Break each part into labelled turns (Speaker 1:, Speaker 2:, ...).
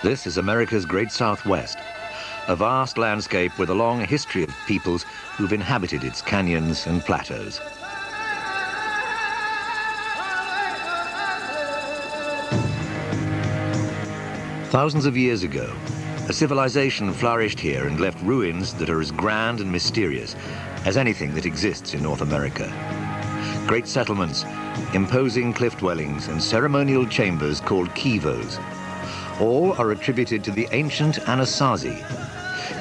Speaker 1: This is America's Great Southwest, a vast landscape with a long history of peoples who've inhabited its canyons and plateaus. Thousands of years ago, a civilization flourished here and left ruins that are as grand and mysterious as anything that exists in North America. Great settlements, imposing cliff dwellings, and ceremonial chambers called kivos. All are attributed to the ancient Anasazi.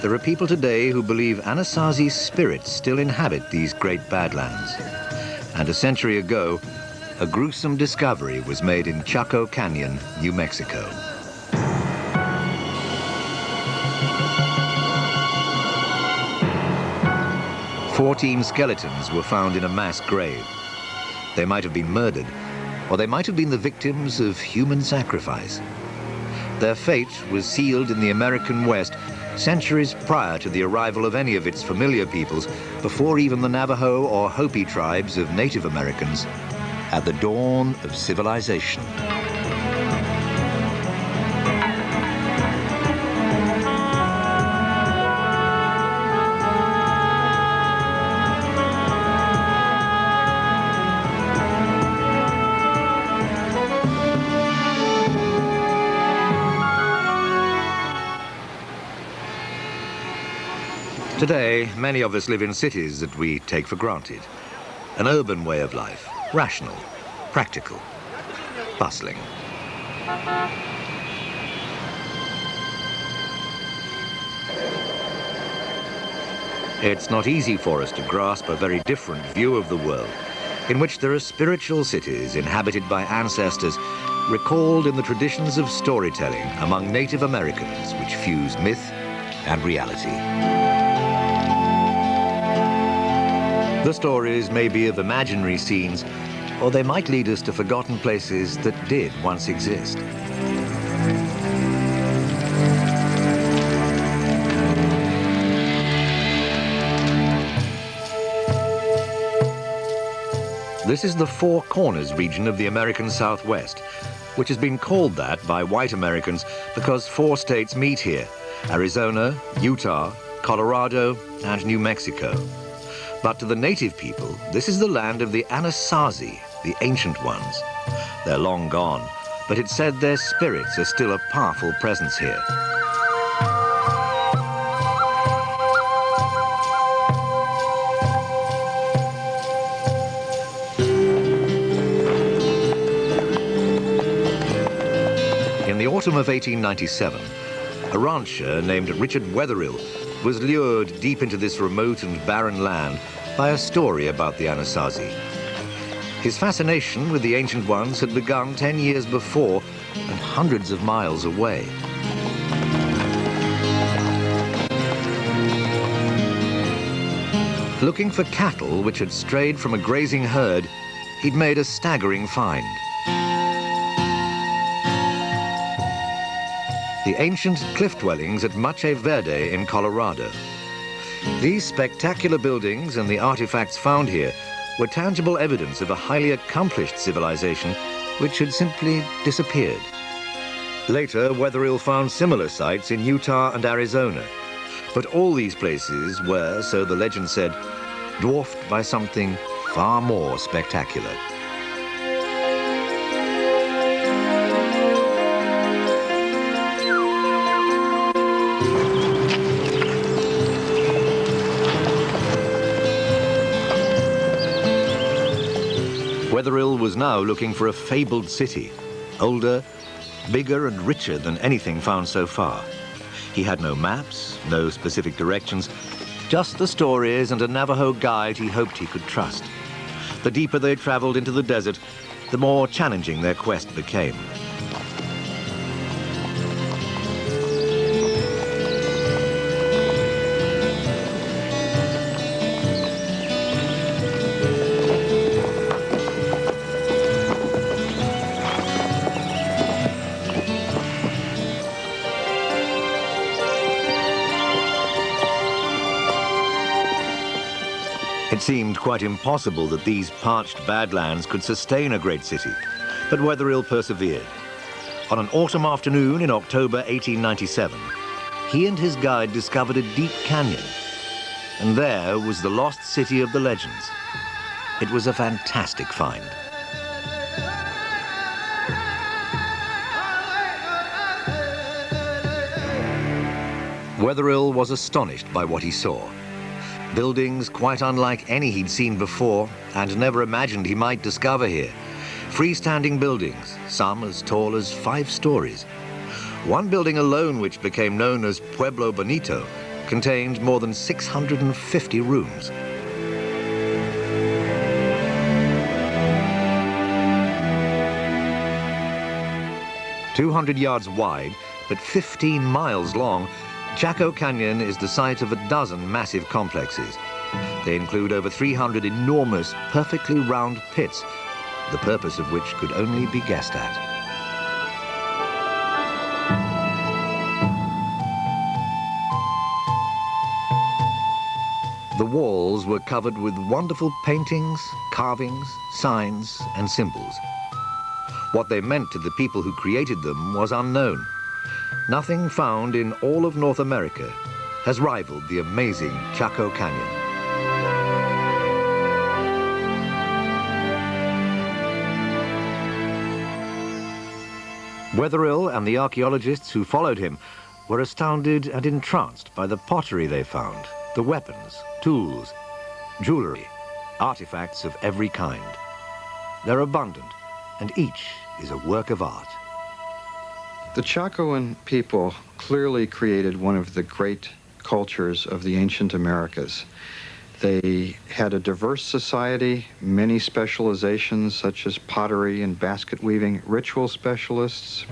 Speaker 1: There are people today who believe Anasazi's spirits still inhabit these great badlands. And a century ago, a gruesome discovery was made in Chaco Canyon, New Mexico. "14 skeletons were found in a mass grave. They might have been murdered, or they might have been the victims of human sacrifice. Their fate was sealed in the American West centuries prior to the arrival of any of its familiar peoples, before even the Navajo or Hopi tribes of Native Americans, at the dawn of civilization." Today, many of us live in cities that we take for granted. An urban way of life, rational, practical, bustling. It's not easy for us to grasp a very different view of the world, in which there are spiritual cities inhabited by ancestors recalled in the traditions of storytelling among Native Americans, which fuse myth and reality. The stories may be of imaginary scenes, or they might lead us to forgotten places that did once exist. This is the Four Corners region of the American Southwest, which has been called that by white Americans because 4 states meet here: Arizona, Utah, Colorado, and New Mexico. But to the native people, this is the land of the Anasazi, the ancient ones. They're long gone, but it's said their spirits are still a powerful presence here. In the autumn of 1897, a rancher named Richard Wetherill was lured deep into this remote and barren land by a story about the Anasazi. His fascination with the ancient ones had begun 10 years before and hundreds of miles away. Looking for cattle which had strayed from a grazing herd, he'd made a staggering find. The ancient cliff dwellings at Mache Verde in Colorado. These spectacular buildings and the artifacts found here were tangible evidence of a highly accomplished civilization which had simply disappeared. Later, Wetherill found similar sites in Utah and Arizona, but all these places were, so the legend said, dwarfed by something far more spectacular. Wetherill was now looking for a fabled city, older, bigger and richer than anything found so far. He had no maps, no specific directions, just the stories and a Navajo guide he hoped he could trust. The deeper they traveled into the desert, the more challenging their quest became. It seemed quite impossible that these parched badlands could sustain a great city, but Wetherill persevered. On an autumn afternoon in October 1897, he and his guide discovered a deep canyon. And there was the lost city of the legends. It was a fantastic find. Wetherill was astonished by what he saw. Buildings quite unlike any he'd seen before and never imagined he might discover here. Freestanding buildings, some as tall as 5 stories. One building alone, which became known as Pueblo Bonito, contained more than 650 rooms. "200 yards wide, but 15 miles long, Chaco Canyon is the site of a dozen massive complexes. They include over 300 enormous, perfectly round pits, the purpose of which could only be guessed at. The walls were covered with wonderful paintings, carvings, signs, and symbols. What they meant to the people who created them was unknown. Nothing found in all of North America has rivaled the amazing Chaco Canyon. Wetherill and the archaeologists who followed him were astounded and entranced by the pottery they found, the weapons, tools, jewelry, artifacts of every kind. They're abundant, and each is a work of art.
Speaker 2: The Chacoan people clearly created one of the great cultures of the ancient Americas. They had a diverse society, many specializations such as pottery and basket weaving, ritual specialists.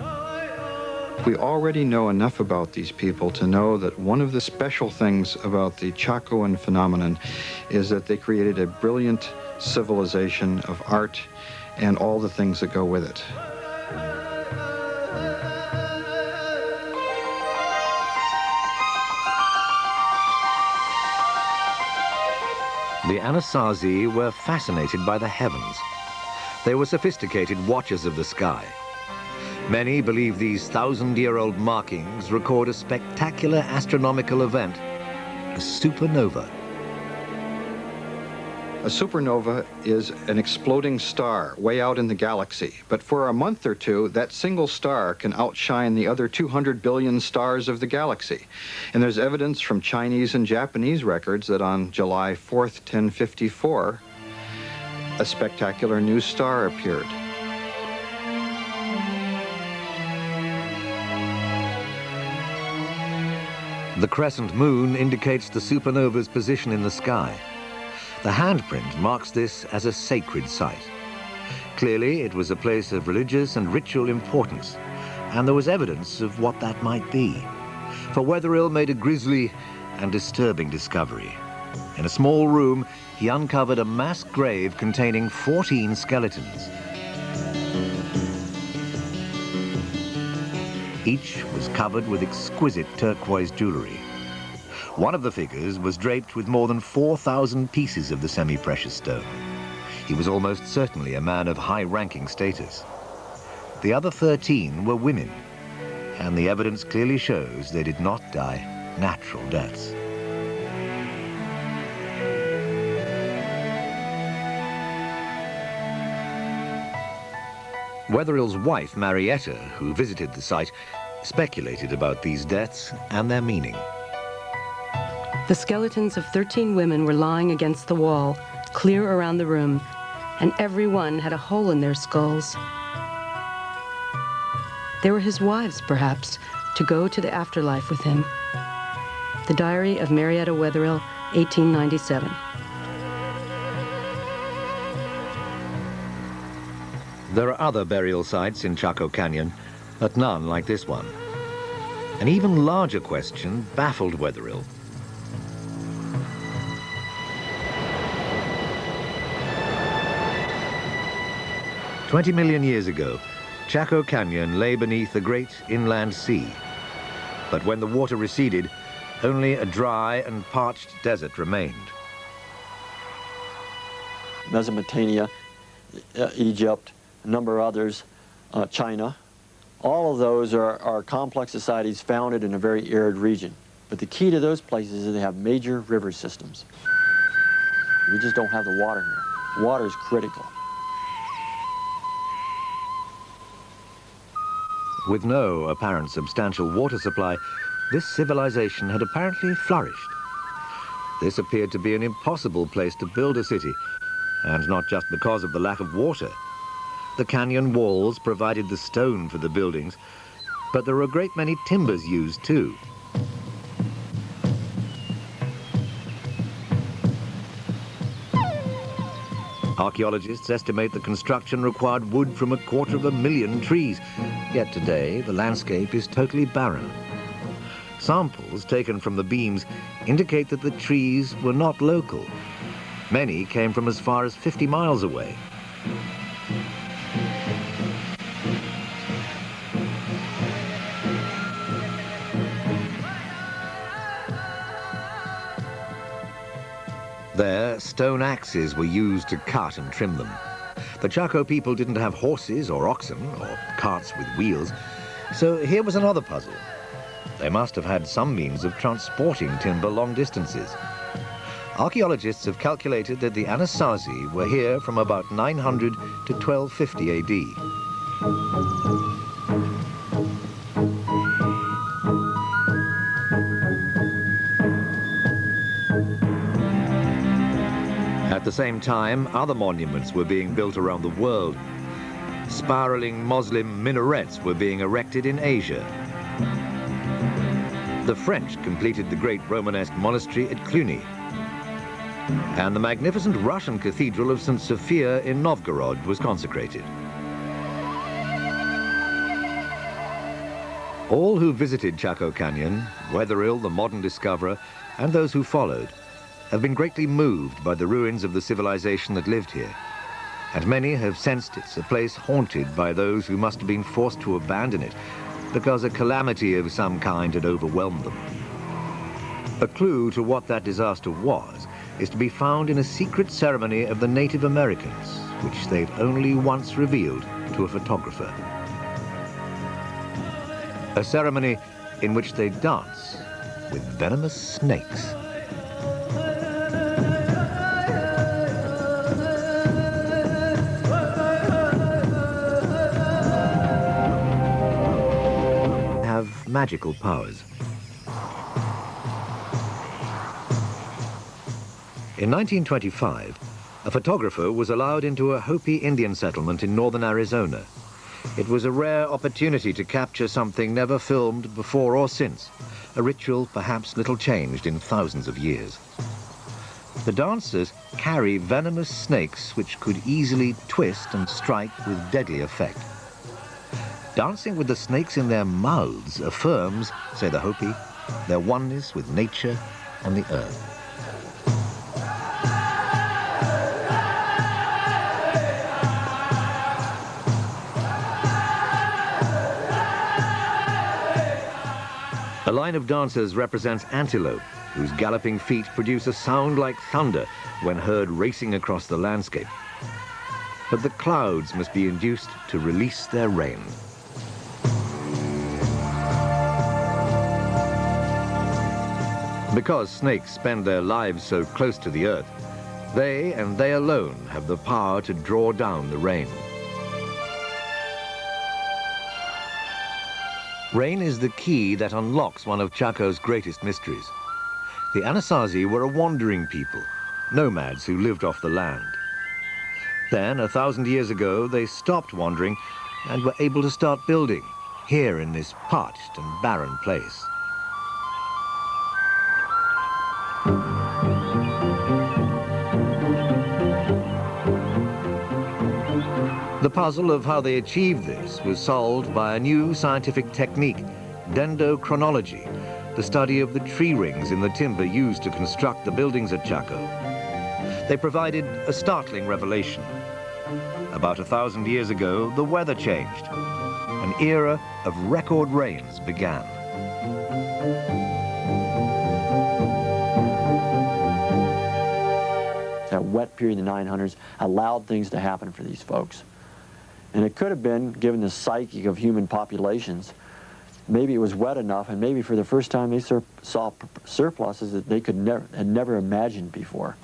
Speaker 2: We already know enough about these people to know that one of the special things about the Chacoan phenomenon is that they created a brilliant civilization of art and all the things that go with it.
Speaker 1: The Anasazi were fascinated by the heavens. They were sophisticated watchers of the sky. Many believe these 1,000-year-old markings record a spectacular astronomical event, a supernova.
Speaker 2: A supernova is an exploding star way out in the galaxy, but for a month or two, that single star can outshine the other 200 billion stars of the galaxy. And there's evidence from Chinese and Japanese records that on July 4th, 1054, a spectacular new star appeared.
Speaker 1: The crescent moon indicates the supernova's position in the sky. The handprint marks this as a sacred site. Clearly, it was a place of religious and ritual importance, and there was evidence of what that might be. For Wetherill made a grisly and disturbing discovery. In a small room, he uncovered a mass grave containing 14 skeletons. Each was covered with exquisite turquoise jewelry. One of the figures was draped with more than 4,000 pieces of the semi-precious stone. He was almost certainly a man of high-ranking status. The other 13 were women, and the evidence clearly shows they did not die natural deaths. Wetherill's wife, Marietta, who visited the site, speculated about these deaths and their meaning.
Speaker 3: The skeletons of 13 women were lying against the wall, clear around the room, and every one had a hole in their skulls. They were his wives, perhaps, to go to the afterlife with him. The Diary of Marietta Wetherill, 1897.
Speaker 1: There are other burial sites in Chaco Canyon, but none like this one. An even larger question baffled Wetherill. 20 million years ago, Chaco Canyon lay beneath the great inland sea. But when the water receded, only a dry and parched desert remained.
Speaker 4: Mesopotamia, Egypt, a number of others, China, All of those are complex societies founded in a very arid region. But the key to those places is they have major river systems. We just don't have the water here. Water is critical.
Speaker 1: With no apparent substantial water supply, this civilization had apparently flourished. This appeared to be an impossible place to build a city, and not just because of the lack of water. The canyon walls provided the stone for the buildings, but there were a great many timbers used too. Archaeologists estimate the construction required wood from 250,000 trees, yet today the landscape is totally barren. Samples taken from the beams indicate that the trees were not local. Many came from as far as 50 miles away. There, stone axes were used to cut and trim them. The Chaco people didn't have horses or oxen or carts with wheels, so here was another puzzle. They must have had some means of transporting timber long distances. Archaeologists have calculated that the Anasazi were here from about 900 to 1250 AD. At the same time, other monuments were being built around the world. Spiraling Muslim minarets were being erected in Asia. The French completed the great Romanesque monastery at Cluny. And the magnificent Russian cathedral of St. Sophia in Novgorod was consecrated. All who visited Chaco Canyon, Wetherill, the modern discoverer, and those who followed, have been greatly moved by the ruins of the civilization that lived here, and many have sensed it's a place haunted by those who must have been forced to abandon it because a calamity of some kind had overwhelmed them. A clue to what that disaster was is to be found in a secret ceremony of the Native Americans, which they've only once revealed to a photographer. A ceremony in which they dance with venomous snakes. Magical powers. In 1925, a photographer was allowed into a Hopi Indian settlement in northern Arizona. It was a rare opportunity to capture something never filmed before or since, a ritual perhaps little changed in thousands of years. The dancers carry venomous snakes which could easily twist and strike with deadly effect. Dancing with the snakes in their mouths affirms, say the Hopi, their oneness with nature and the earth. A line of dancers represents antelope, whose galloping feet produce a sound like thunder when heard racing across the landscape. But the clouds must be induced to release their rain. Because snakes spend their lives so close to the earth, they and they alone have the power to draw down the rain. Rain is the key that unlocks one of Chaco's greatest mysteries. The Anasazi were a wandering people, nomads who lived off the land. Then, 1,000 years ago, they stopped wandering and were able to start building, here in this parched and barren place. The puzzle of how they achieved this was solved by a new scientific technique, dendrochronology, the study of the tree rings in the timber used to construct the buildings at Chaco. They provided a startling revelation. About 1,000 years ago, the weather changed. An era of record rains began.
Speaker 4: That wet period in the 900s allowed things to happen for these folks. And it could have been, given the psyche of human populations, maybe it was wet enough, and maybe for the first time they saw surpluses that they had never imagined before.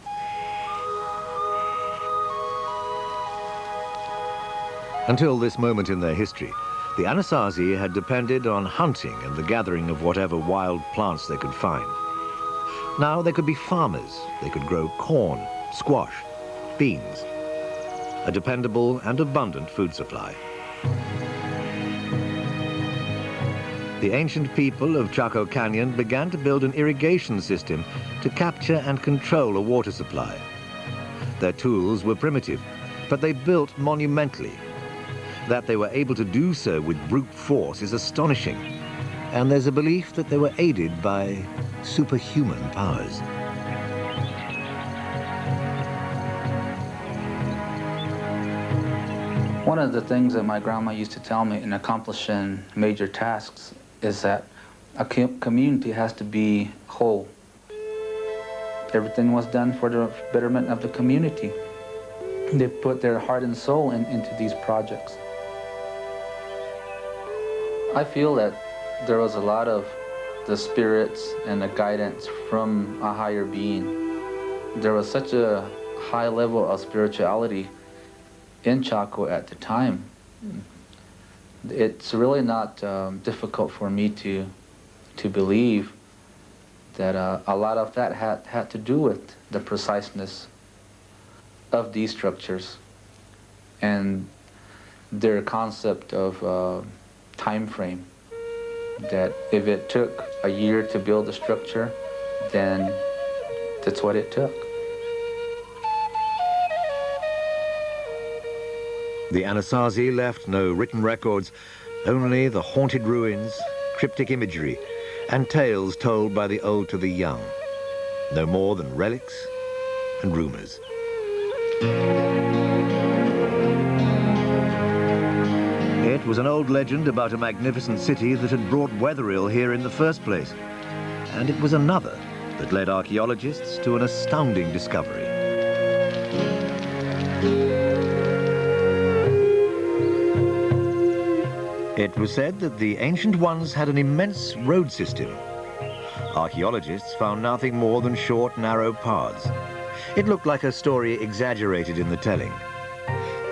Speaker 1: Until this moment in their history, the Anasazi had depended on hunting and the gathering of whatever wild plants they could find. Now they could be farmers. They could grow corn, squash, beans, a dependable and abundant food supply. The ancient people of Chaco Canyon began to build an irrigation system to capture and control a water supply. Their tools were primitive, but they built monumentally. That they were able to do so with brute force is astonishing, and there's a belief that they were aided by superhuman powers.
Speaker 5: One of the things that my grandma used to tell me in accomplishing major tasks is that a community has to be whole. Everything was done for the betterment of the community. They put their heart and soul into these projects. I feel that there was a lot of the spirits and the guidance from a higher being. There was such a high level of spirituality in Chaco at the time. It's really not difficult for me to believe that a lot of that had to do with the preciseness of these structures and their concept of time frame, that if it took a year to build a structure, then that's what it took.
Speaker 1: The Anasazi left no written records, only the haunted ruins, cryptic imagery, and tales told by the old to the young. No more than relics and rumors. It was an old legend about a magnificent city that had brought weatherill here in the first place. And it was another that led archaeologists to an astounding discovery. It was said that the ancient ones had an immense road system. Archaeologists found nothing more than short, narrow paths. It looked like a story exaggerated in the telling.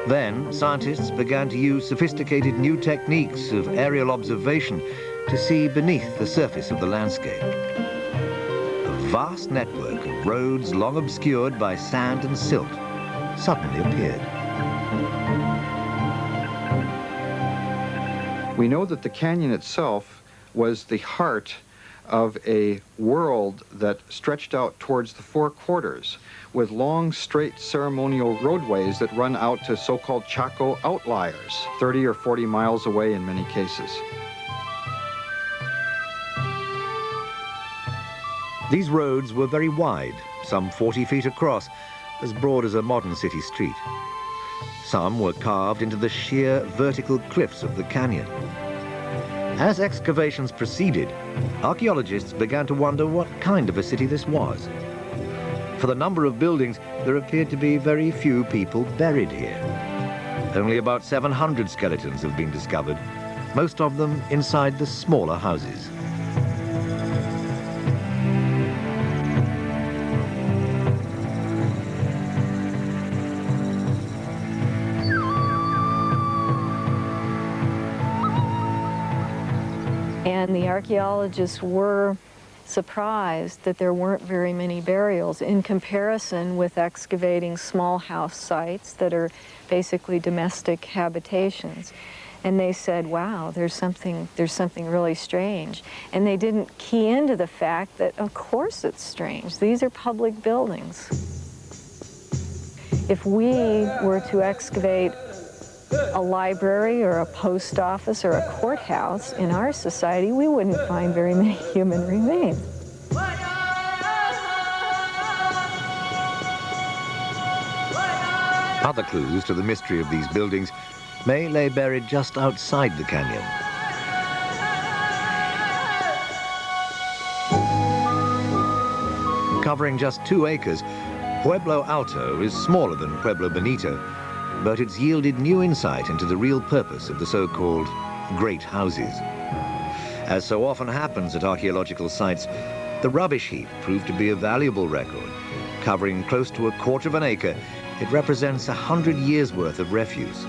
Speaker 1: Then, scientists began to use sophisticated new techniques of aerial observation to see beneath the surface of the landscape. A vast network of roads long obscured by sand and silt suddenly appeared.
Speaker 2: We know that the canyon itself was the heart of a world that stretched out towards the four quarters, with long, straight ceremonial roadways that run out to so-called Chaco outliers, 30 or 40 miles away in many cases.
Speaker 1: These roads were very wide, some 40 feet across, as broad as a modern city street. Some were carved into the sheer vertical cliffs of the canyon. As excavations proceeded, archaeologists began to wonder what kind of a city this was. For the number of buildings, there appeared to be very few people buried here. Only about 700 skeletons have been discovered, most of them inside the smaller houses.
Speaker 6: And the archaeologists were surprised that there weren't very many burials in comparison with excavating small house sites that are basically domestic habitations. And they said, wow, there's something really strange. And they didn't key into the fact that, of course it's strange. These are public buildings. If we were to excavate a library or a post office or a courthouse in our society, we wouldn't find very many human remains.
Speaker 1: Other clues to the mystery of these buildings may lay buried just outside the canyon. Covering just 2 acres, Pueblo Alto is smaller than Pueblo Bonito, but it's yielded new insight into the real purpose of the so-called great houses. As so often happens at archaeological sites, the rubbish heap proved to be a valuable record. Covering close to 1/4 of an acre, it represents 100 years' worth of refuse.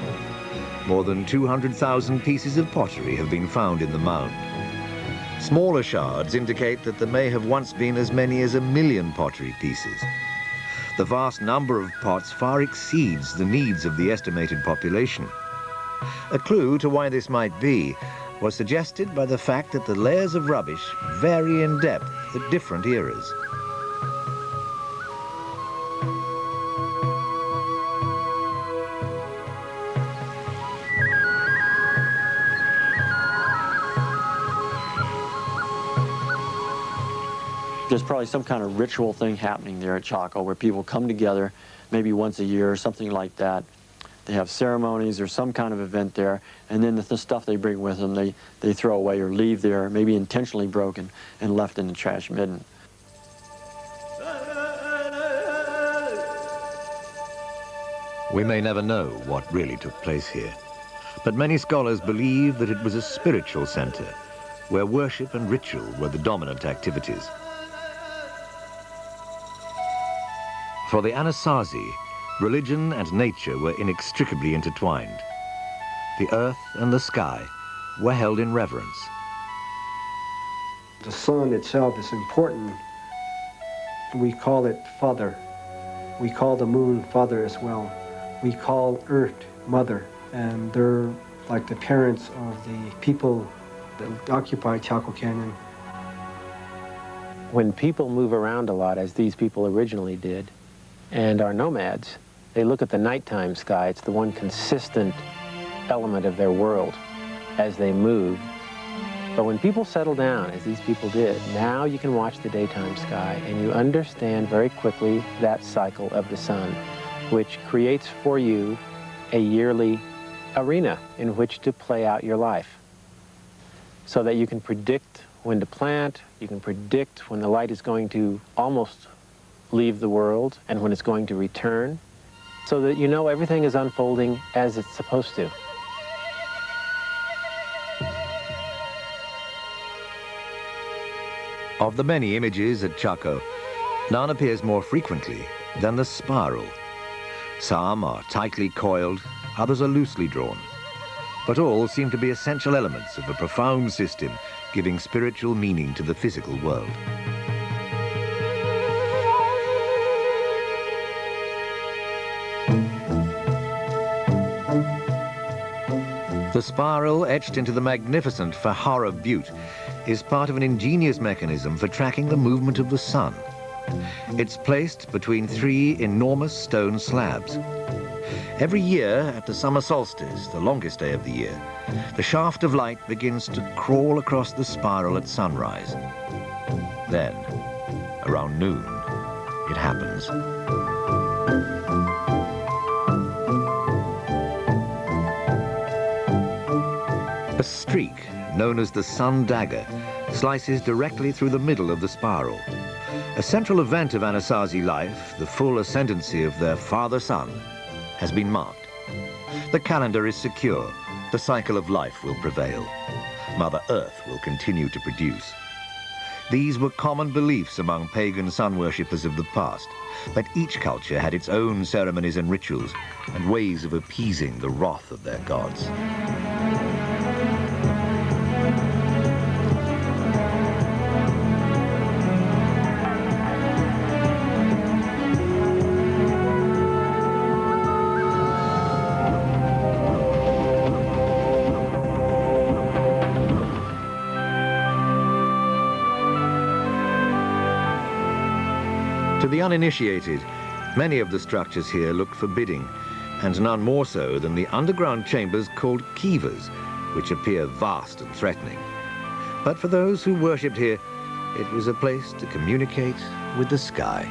Speaker 1: More than 200,000 pieces of pottery have been found in the mound. Smaller shards indicate that there may have once been as many as 1 million pottery pieces. The vast number of pots far exceeds the needs of the estimated population. A clue to why this might be was suggested by the fact that the layers of rubbish vary in depth at different eras.
Speaker 4: There's probably some kind of ritual thing happening there at Chaco where people come together maybe once a year or something like that. They have ceremonies or some kind of event there, and then the stuff they bring with them they throw away or leave there, maybe intentionally broken and left in the trash midden.
Speaker 1: We may never know what really took place here, but many scholars believe that it was a spiritual center where worship and ritual were the dominant activities. For the Anasazi, religion and nature were inextricably intertwined. The earth and the sky were held in reverence.
Speaker 7: The sun itself is important. We call it Father. We call the moon Father as well. We call Earth Mother, and they're like the parents of the people that occupy Chaco Canyon.
Speaker 8: When people move around a lot, as these people originally did, and are nomads, they look at the nighttime sky. It's the one consistent element of their world as they move. But when people settle down, as these people did, now you can watch the daytime sky and you understand very quickly that cycle of the sun, which creates for you a yearly arena in which to play out your life. So that you can predict when to plant, you can predict when the light is going to almost leave the world and when it's going to return, so that you know everything is unfolding as it's supposed to.
Speaker 1: Of the many images at Chaco, none appears more frequently than the spiral. Some are tightly coiled, others are loosely drawn, but all seem to be essential elements of a profound system giving spiritual meaning to the physical world. The spiral, etched into the magnificent Fajara Butte, is part of an ingenious mechanism for tracking the movement of the sun. It's placed between 3 enormous stone slabs. Every year, at the summer solstice, the longest day of the year, the shaft of light begins to crawl across the spiral at sunrise. Then, around noon, it happens. A streak, known as the sun dagger, slices directly through the middle of the spiral. A central event of Anasazi life, the full ascendancy of their father sun, has been marked. The calendar is secure. The cycle of life will prevail. Mother Earth will continue to produce. These were common beliefs among pagan sun worshippers of the past, but each culture had its own ceremonies and rituals and ways of appeasing the wrath of their gods. To the uninitiated, many of the structures here look forbidding, and none more so than the underground chambers called kivas, which appear vast and threatening. But for those who worshipped here, it was a place to communicate with the sky.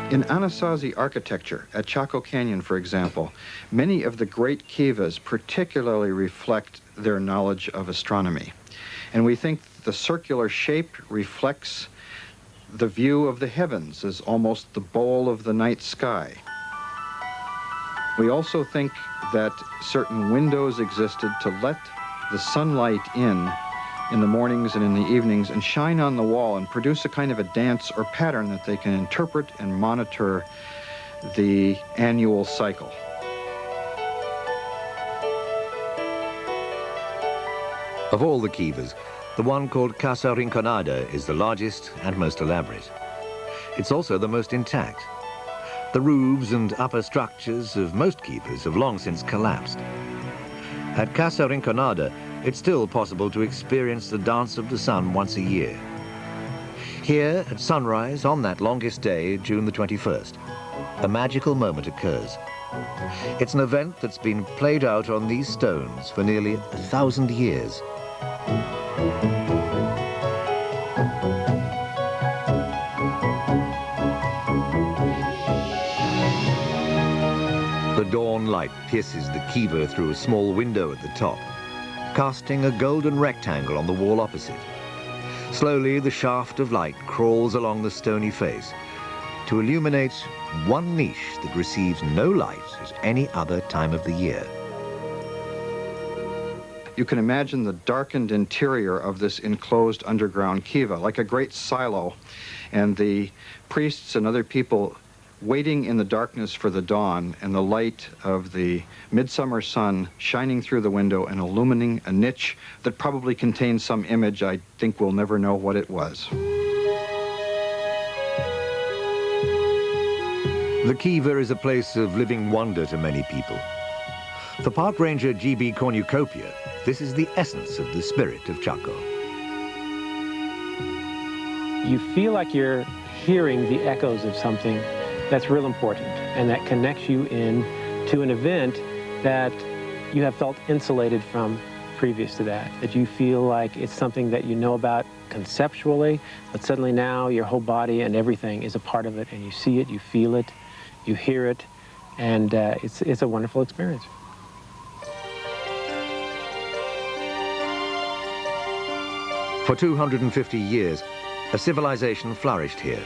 Speaker 2: In Anasazi architecture, at Chaco Canyon, for example, many of the great kivas particularly reflect their knowledge of astronomy. And we think the circular shape reflects the view of the heavens as almost the bowl of the night sky. We also think that certain windows existed to let the sunlight in the mornings and in the evenings and shine on the wall and produce a kind of a dance or pattern that they can interpret and monitor the annual cycle.
Speaker 1: Of all the kivas, the one called Casa Rinconada is the largest and most elaborate. It's also the most intact. The roofs and upper structures of most kivas have long since collapsed. At Casa Rinconada, it's still possible to experience the dance of the sun once a year. Here, at sunrise on that longest day, June the 21st, a magical moment occurs. It's an event that's been played out on these stones for nearly 1,000 years. The dawn light pierces the kiva through a small window at the top, casting a golden rectangle on the wall opposite. Slowly, the shaft of light crawls along the stony face to illuminate one niche that receives no light at any other time of the year.
Speaker 2: You can imagine the darkened interior of this enclosed underground kiva, like a great silo, and the priests and other people waiting in the darkness for the dawn and the light of the midsummer sun shining through the window and illumining a niche that probably contains some image. I think we'll never know what it was.
Speaker 1: The kiva is a place of living wonder to many people. For park ranger G.B. Cornucopia, this is the essence of the spirit of Chaco.
Speaker 8: You feel like you're hearing the echoes of something that's real important and that connects you in to an event that you have felt insulated from previous to that, that you feel like it's something that you know about conceptually, but suddenly now your whole body and everything is a part of it, and you see it, you feel it, you hear it, and it's a wonderful experience.
Speaker 1: For 250 years, a civilization flourished here.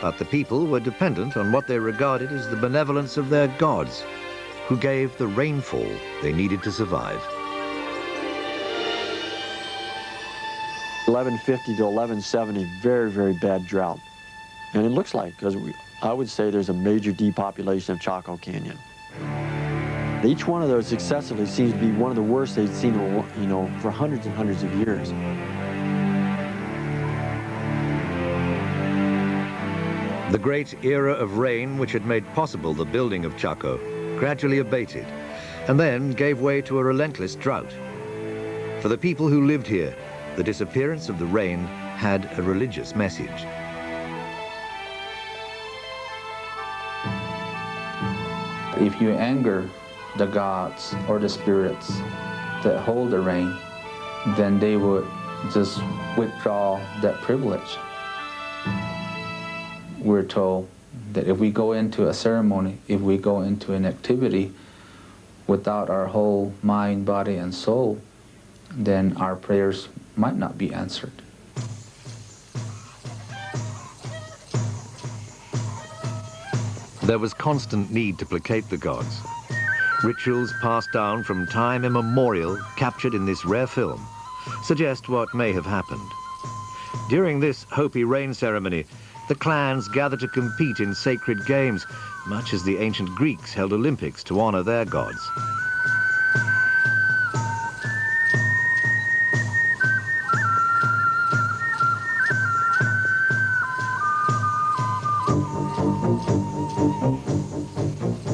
Speaker 1: But the people were dependent on what they regarded as the benevolence of their gods, who gave the rainfall they needed to survive.
Speaker 4: 1150 to 1170, very, very bad drought. And it looks like, because I would say there's a major depopulation of Chaco Canyon. Each one of those successively seems to be one of the worst they've seen, for hundreds and hundreds of years.
Speaker 1: The great era of rain which had made possible the building of Chaco gradually abated and then gave way to a relentless drought. For the people who lived here, the disappearance of the rain had a religious message.
Speaker 5: If you anger the gods or the spirits that hold the rain, then they would just withdraw that privilege. We're told that if we go into a ceremony, if we go into an activity without our whole mind, body, and soul, then our prayers might not be answered.
Speaker 1: There was constant need to placate the gods. Rituals passed down from time immemorial, captured in this rare film, suggest what may have happened. During this Hopi rain ceremony, the clans gathered to compete in sacred games, much as the ancient Greeks held Olympics to honor their gods.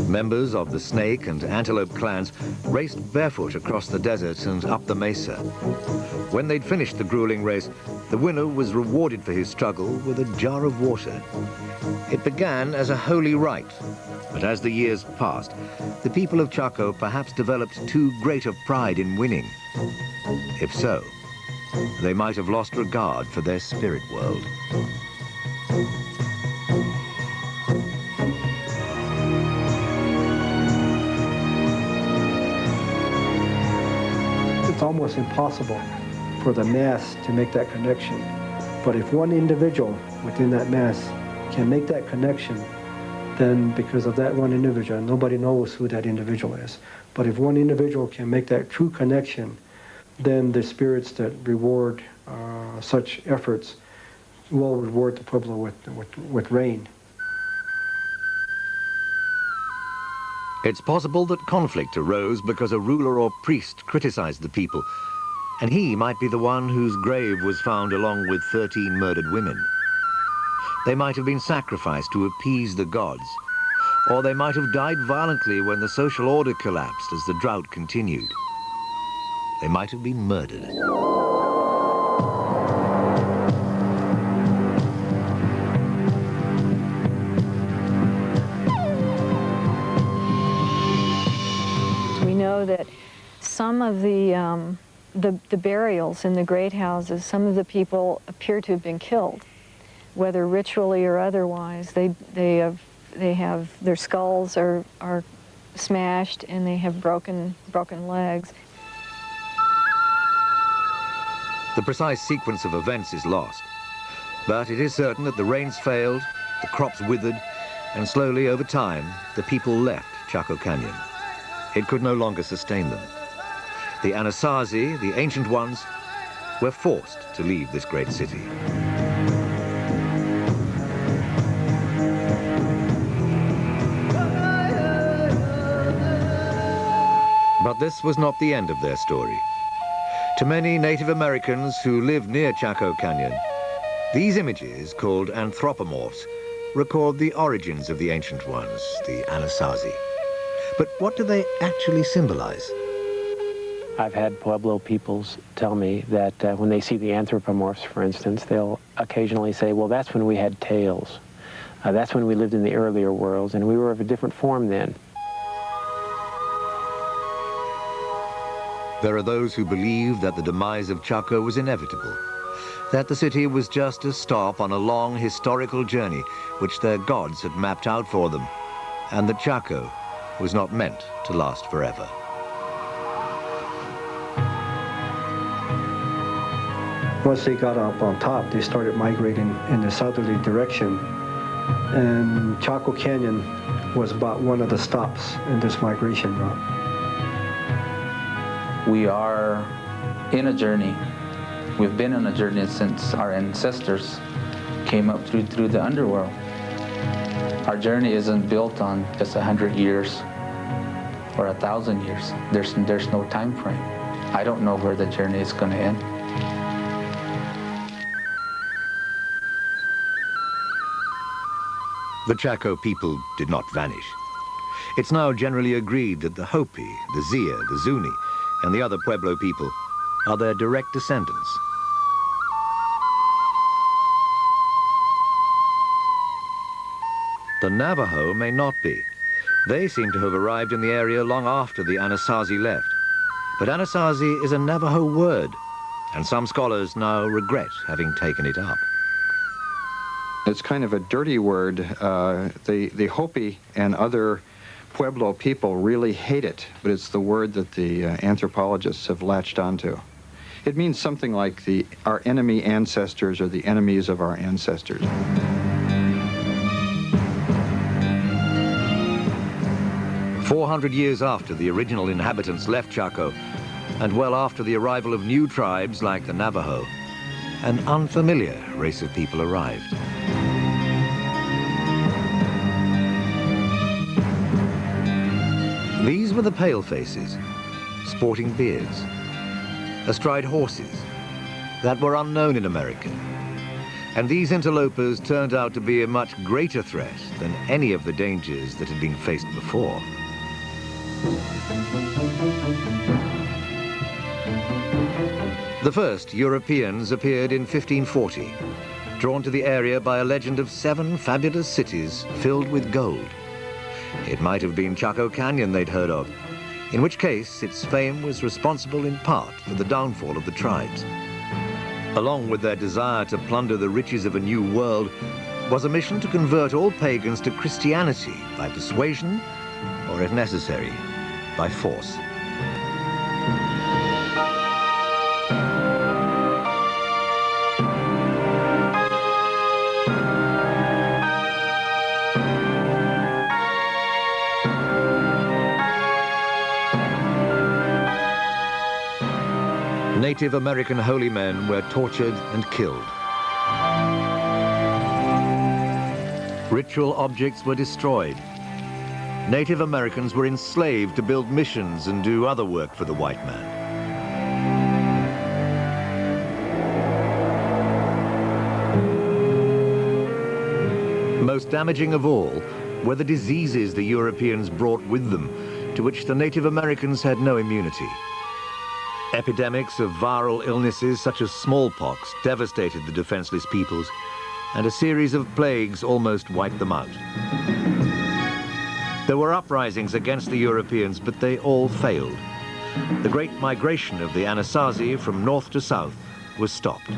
Speaker 1: Members of the snake and antelope clans raced barefoot across the desert and up the mesa. When they'd finished the grueling race, the winner was rewarded for his struggle with a jar of water. It began as a holy rite, but as the years passed, the people of Chaco perhaps developed too great a pride in winning. If so, they might have lost regard for their spirit world.
Speaker 7: It's almost impossible for the mass to make that connection. But if one individual within that mass can make that connection, then because of that one individual, nobody knows who that individual is. But if one individual can make that true connection, then the spirits that reward such efforts will reward the Pueblo with rain.
Speaker 1: It's possible that conflict arose because a ruler or priest criticized the people, and he might be the one whose grave was found along with 13 murdered women. They might have been sacrificed to appease the gods, or they might have died violently when the social order collapsed as the drought continued. They might have been murdered.
Speaker 6: We know that some of the burials in the great houses, some of the people appear to have been killed, whether ritually or otherwise. They have their skulls are smashed and they have broken legs.
Speaker 1: The precise sequence of events is lost, but it is certain that the rains failed, the crops withered, and slowly over time the people left Chaco Canyon. It could no longer sustain them. The Anasazi, the ancient ones, were forced to leave this great city. But this was not the end of their story. To many Native Americans who live near Chaco Canyon, these images, called anthropomorphs, record the origins of the ancient ones, the Anasazi. But what do they actually symbolize?
Speaker 8: I've had Pueblo peoples tell me that when they see the anthropomorphs, for instance, they'll occasionally say, well, that's when we had tails. That's when we lived in the earlier worlds, and we were of a different form then.
Speaker 1: There are those who believe that the demise of Chaco was inevitable, that the city was just a stop on a long historical journey which their gods had mapped out for them, and that Chaco was not meant to last forever.
Speaker 7: Once they got up on top, they started migrating in the southerly direction, and Chaco Canyon was about one of the stops in this migration route.
Speaker 5: We are in a journey. We've been on a journey since our ancestors came up through the underworld. Our journey isn't built on just 100 years or 1,000 years. There's no time frame. I don't know where the journey is going to end.
Speaker 1: The Chaco people did not vanish. It's now generally agreed that the Hopi, the Zia, the Zuni, and the other Pueblo people are their direct descendants. The Navajo may not be. They seem to have arrived in the area long after the Anasazi left. But Anasazi is a Navajo word, and some scholars now regret having taken it up.
Speaker 2: It's kind of a dirty word. The Hopi and other Pueblo people really hate it, but it's the word that the anthropologists have latched onto. It means something like our enemy ancestors or the enemies of our ancestors. "400 years after the original inhabitants left Chaco, and well after the arrival of new tribes like the Navajo, an unfamiliar race of people arrived. These were the palefaces, sporting beards, astride horses that were unknown in America. And these interlopers turned out to be a much greater threat than any of the dangers that had been faced before. The first Europeans appeared in 1540, drawn to the area by a legend of 7 fabulous cities filled with gold. It might have been Chaco Canyon they'd heard of, in which case its fame was responsible in part for the downfall of the tribes. Along with their desire to plunder the riches of a new world was a mission to convert all pagans to Christianity by persuasion, or if necessary, by force.
Speaker 1: Native American holy men were tortured and killed. Ritual objects were destroyed. Native Americans were enslaved to build missions and do other work for the white man. Most damaging of all were the diseases the Europeans brought with them, to which the Native Americans had no immunity. Epidemics of viral illnesses such as smallpox devastated the defenseless peoples, and a series of plagues almost wiped them out. There were uprisings against the Europeans, but they all failed. The great migration of the Anasazi from north to south was stopped.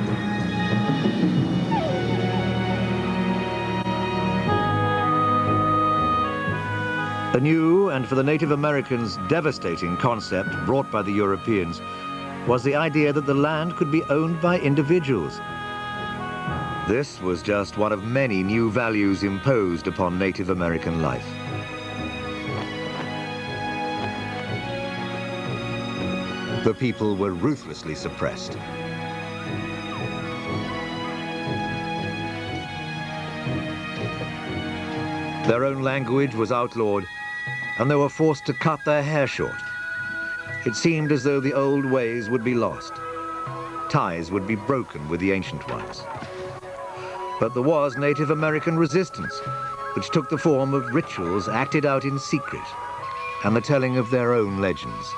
Speaker 1: A new, and for the Native Americans, devastating concept brought by the Europeans was the idea that the land could be owned by individuals. This was just one of many new values imposed upon Native American life. The people were ruthlessly suppressed. Their own language was outlawed, and they were forced to cut their hair short. It seemed as though the old ways would be lost. Ties would be broken with the ancient ones. But there was Native American resistance, which took the form of rituals acted out in secret and the telling of their own legends.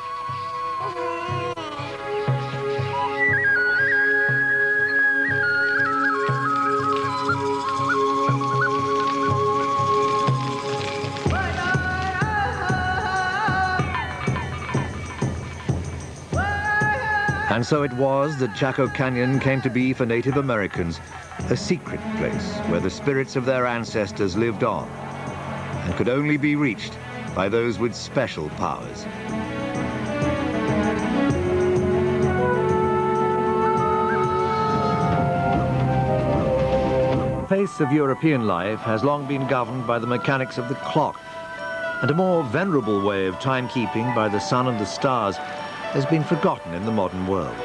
Speaker 1: And so it was that Chaco Canyon came to be for Native Americans a secret place where the spirits of their ancestors lived on and could only be reached by those with special powers. The pace of European life has long been governed by the mechanics of the clock, and a more venerable way of timekeeping by the sun and the stars has been forgotten in the modern world.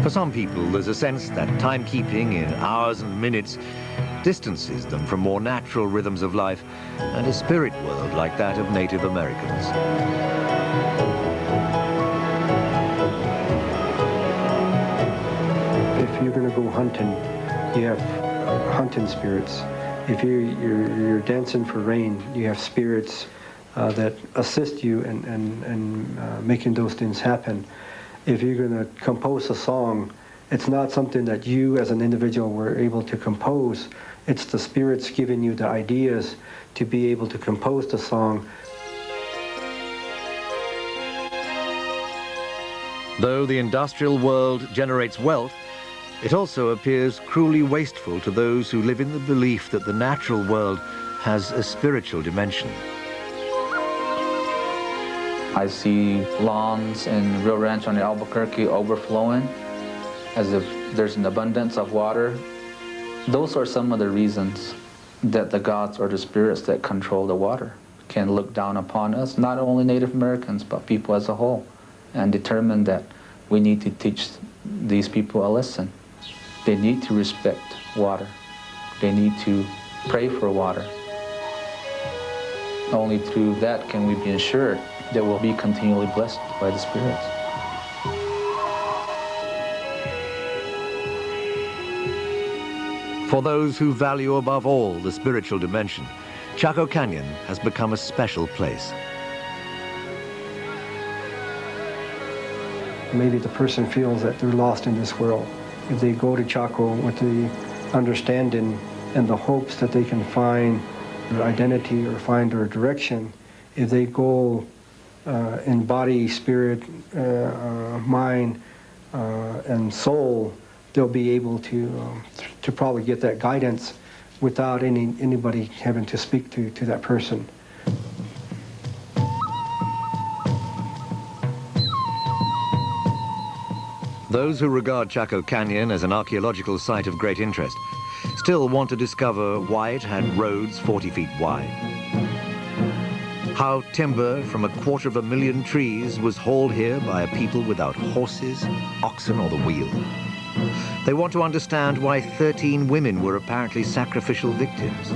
Speaker 1: For some people, there's a sense that timekeeping in hours and minutes distances them from more natural rhythms of life and a spirit world like that of Native Americans.
Speaker 7: If you're going to go hunting, you have hunting spirits. If you're dancing for rain, you have spirits that assist you in making those things happen. If you're going to compose a song, it's not something that you as an individual were able to compose. It's the spirits giving you the ideas to be able to compose the song.
Speaker 1: Though the industrial world generates wealth, it also appears cruelly wasteful to those who live in the belief that the natural world has a spiritual dimension.
Speaker 5: I see lawns in Rio Rancho and Albuquerque overflowing as if there's an abundance of water. Those are some of the reasons that the gods or the spirits that control the water can look down upon us, not only Native Americans, but people as a whole, and determine that we need to teach these people a lesson. They need to respect water. They need to pray for water. Only through that can we be assured that we'll be continually blessed by the spirits.
Speaker 1: For those who value above all the spiritual dimension, Chaco Canyon has become a special place.
Speaker 7: Maybe the person feels that they're lost in this world. If they go to Chaco with the understanding and the hopes that they can find their identity or find their direction, if they go in body, spirit, mind, and soul, they'll be able to probably get that guidance without anybody having to speak to that person.
Speaker 1: Those who regard Chaco Canyon as an archaeological site of great interest still want to discover why it had roads 40 feet wide, how timber from 250,000 trees was hauled here by a people without horses, oxen, or the wheel. They want to understand why 13 women were apparently sacrificial victims,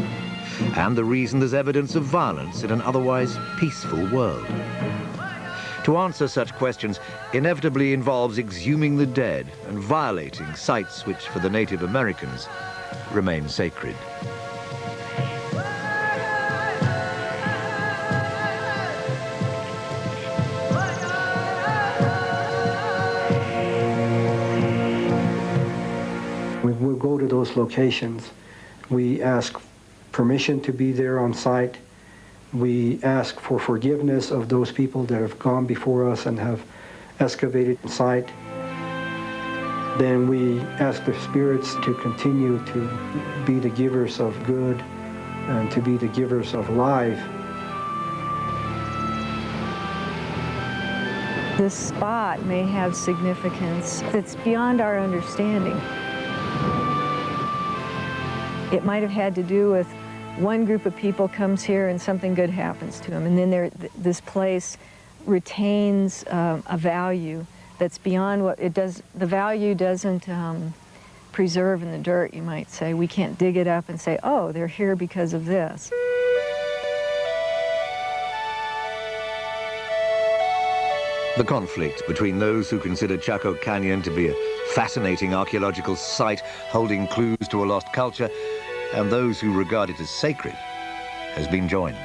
Speaker 1: and the reason there's evidence of violence in an otherwise peaceful world. To answer such questions inevitably involves exhuming the dead and violating sites which, for the Native Americans, remain sacred.
Speaker 7: We'll go to those locations. We ask permission to be there on site. We ask for forgiveness of those people that have gone before us and have excavated the site. Then we ask the spirits to continue to be the givers of good and to be the givers of life.
Speaker 6: This spot may have significance that's beyond our understanding. It might have had to do with one group of people comes here and something good happens to them, and then this place retains a value that's beyond what it does. The value doesn't preserve in the dirt, you might say. We can't dig it up and say, oh, they're here because of this.
Speaker 1: The conflict between those who consider Chaco Canyon to be a fascinating archaeological site holding clues to a lost culture and those who regard it as sacred has been joined.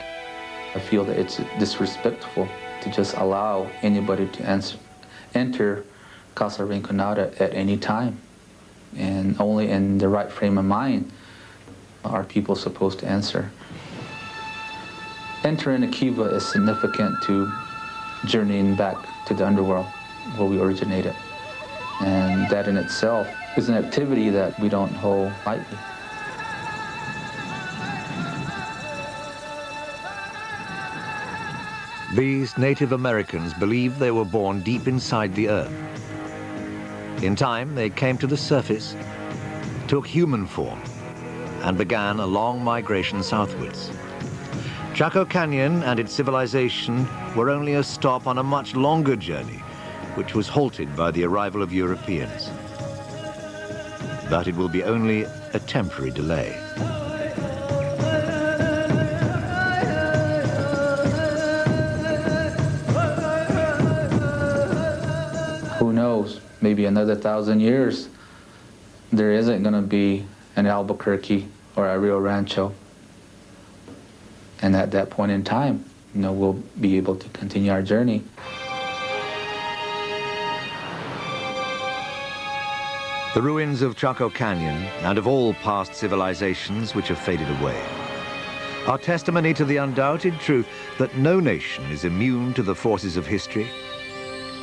Speaker 5: I feel that it's disrespectful to just allow anybody to enter Casa Rinconada at any time. And only in the right frame of mind are people supposed to answer. Entering a kiva is significant to journeying back to the underworld where we originated. And that in itself is an activity that we don't hold lightly.
Speaker 1: These Native Americans believed they were born deep inside the earth. In time, they came to the surface, took human form, and began a long migration southwards. Chaco Canyon and its civilization were only a stop on a much longer journey, which was halted by the arrival of Europeans. But it will be only a temporary delay.
Speaker 5: Who knows, maybe another 1,000 years, there isn't going to be an Albuquerque or a Rio Rancho. And at that point in time, we'll be able to continue our journey.
Speaker 1: The ruins of Chaco Canyon and of all past civilizations which have faded away are testimony to the undoubted truth that no nation is immune to the forces of history,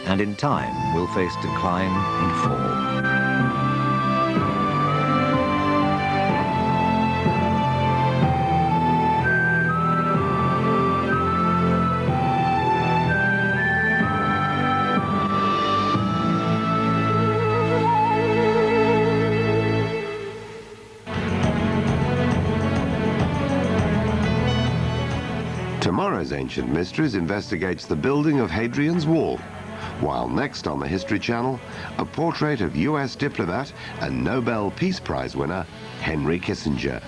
Speaker 1: and in time will face decline and fall.
Speaker 9: Tomorrow's Ancient Mysteries investigates the building of Hadrian's Wall, while next on the History Channel, a portrait of US diplomat and Nobel Peace Prize winner Henry Kissinger.